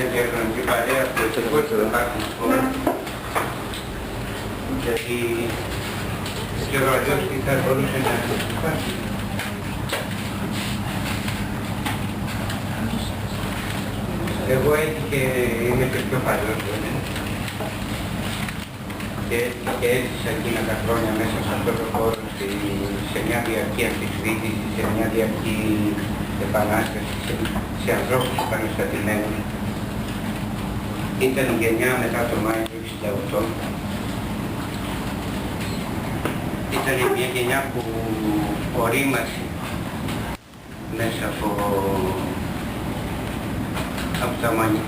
μια διαχρονική παρέα που ευτυχώς δεν υπάρχουν χώρες. Γιατί και ο αλλιώς τι θα μπορούσε να υπάρχει. Εγώ έτσι και είμαι και πιο παλιός βέβαια. Και έζησα εκείνα τα χρόνια μέσα σε αυτό το χώρο, σε μια διαρκή αμφισβήτηση, σε μια διαρκή επανάσταση, σε ανθρώπους επαναστατημένους. Ήταν η γενιά μετά το Μάιο του 1968. Ήταν μια γενιά που ορίμασε μέσα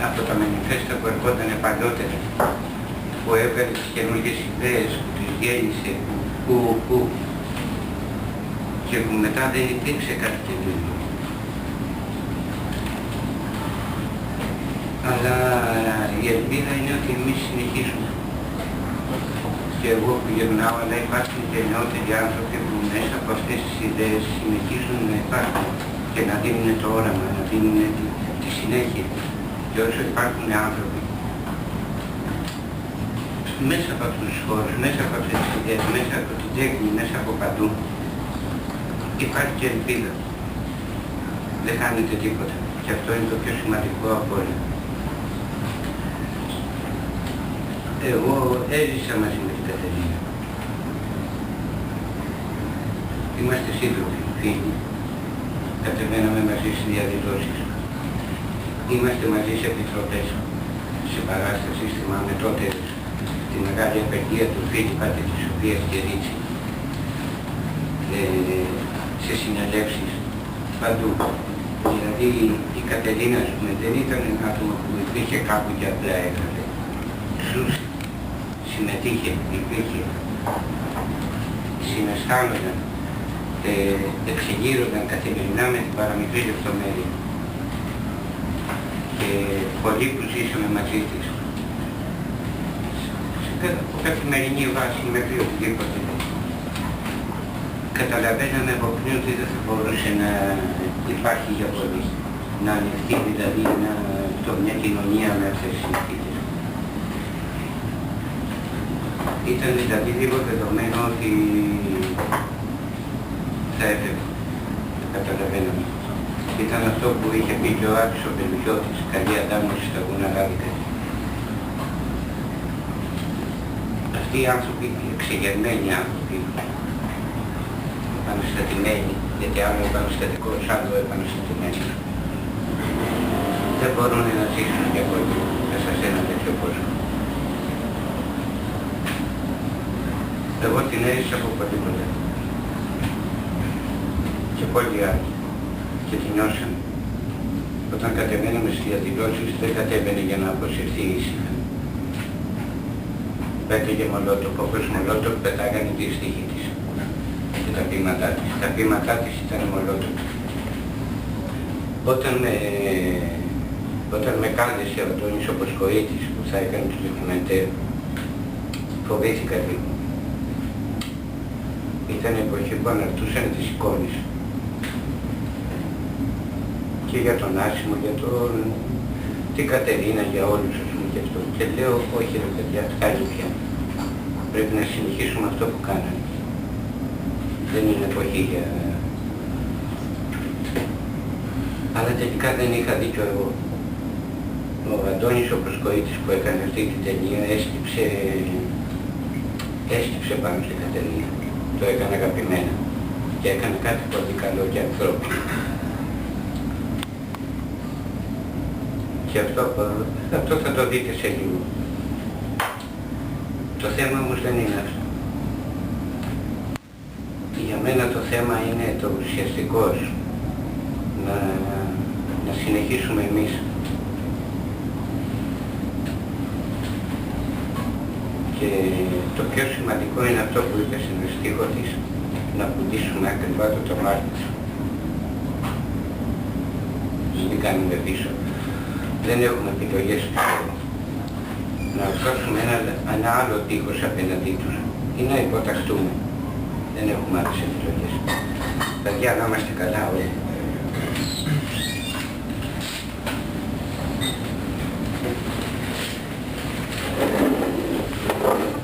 από τα μανιφέστα που ερχόταν παλιότερα, που έβγαλε τις καινούργιες ιδέες, που τις γέννησε, που και που μετά δεν υπήρξε κάτι καινούργιο. Αλλά η ελπίδα είναι ότι εμείς συνεχίζουμε. Και εγώ που γυρνάω, αλλά υπάρχουν και νεότεροι άνθρωποι που μέσα από αυτές τις ιδέες συνεχίζουν να υπάρχουν και να δίνουν το όραμα, να δίνουν τη συνέχεια. Και όσο υπάρχουν άνθρωποι μέσα από αυτούς τους χώρους, μέσα από αυτές τις ιδέες, μέσα από την τέχνη, μέσα από παντού, υπάρχει και ελπίδα. Δεν χάνεται τίποτα. Και αυτό είναι το πιο σημαντικό από όλα. Εγώ έζησα μαζί με την Κατερίνα. Είμαστε σύντροφοι, φίλοι. Κατεβαίναμε μαζί στις διαδηλώσεις. Είμαστε μαζί σε επιτροπές, σε παράσταση, θυμάμαι τότε τη μεγάλη απεργία του Φίλιππα και της Σοφίας Κερίτσι, σε συνελεύσεις παντού. Δηλαδή η Κατερίνα, ας πούμε, δεν ήταν ένα άτομο που υπήρχε κάπου και απλά έγραφε. Ζούσε, συμμετείχε, υπήρχε, συναισθάνονταν, εξεγείρονταν καθημερινά με την παραμικρή λεπτομέρεια. Και πολλοί που ζήσαμε μαζί της, σε καθημερινή βάση μέχρι οπουδήποτε, καταλαβαίναμε από πριν ότι δεν θα μπορούσε να υπάρχει για πολύ, να ανοιχτεί δηλαδή μια κοινωνία με αυτές τις συνθήκες. Ήταν δηλαδή λίγο δεδομένο ότι θα έφευγε, καταλαβαίναμε. Ήταν αυτό που είχε πει και ο Άκης ο Πελουχιώτης, καλή αντάμωση στα γούνα λάδικα. Αυτοί οι άνθρωποι, οι εξεγερμένοι άνθρωποι, επαναστατημένοι, γιατί άλλο επαναστατικός, άλλο επαναστατημένοι, δεν μπορούν να ζήσουν για πολύ μέσα σε ένα τέτοιο κόσμο. Εγώ την έζησα από οπουδήποτε. Και πολλοί άλλοι. Και τη νιώσαμε. Όταν κατεβαίναμε στις διαδηλώσεις δεν κατέβαινε για να αποσυρθεί ήσυχα. Πέταγε Μολότοφ, όπως Μολότοφ πετάγανε τη στίχη της και τα ποίηματά της. Τα ποίηματά της ήταν Μολότοφ. Όταν με κάλεσε ο Αντώνης ο Ποσκοίτης που θα έκανε το ντοκιμαντέρ, φοβήθηκα λίγο. Ήταν εποχή που αναρτούσαν τις εικόνες. Και για τον Άσιμο, για την Κατερίνα, για όλους ας πούμε και αυτό. Και λέω, όχι ρε παιδιά, φτάνει πια. Πρέπει να συνεχίσουμε αυτό που κάνανε. Δεν είναι εποχή για... Αλλά τελικά δεν είχα δίκιο εγώ. Ο Αντώνης ο Προσκοίτης που έκανε αυτή την ταινία έσκυψε πάνω στην Κατερίνα. Το έκανε αγαπημένα. Και έκανε κάτι πολύ καλό και ανθρώπινο. Και αυτό θα το δείτε σε λίγο. Το θέμα όμως δεν είναι αυτό. Για μένα το θέμα είναι το ουσιαστικός. Να συνεχίσουμε εμείς. Και το πιο σημαντικό είναι αυτό που είπε στην στίχο της, να πουλήσουμε ακριβά το τομάτι του. Δεν κάνουμε πίσω. Δεν έχουμε επιλογές πιστεύω. Να δώσουμε ένα άλλο τείχος απέναντί τους ή να υποταχτούμε. Δεν έχουμε άλλες επιλογές. Παιδιά, να είμαστε καλά όλοι. Ευχαριστώ.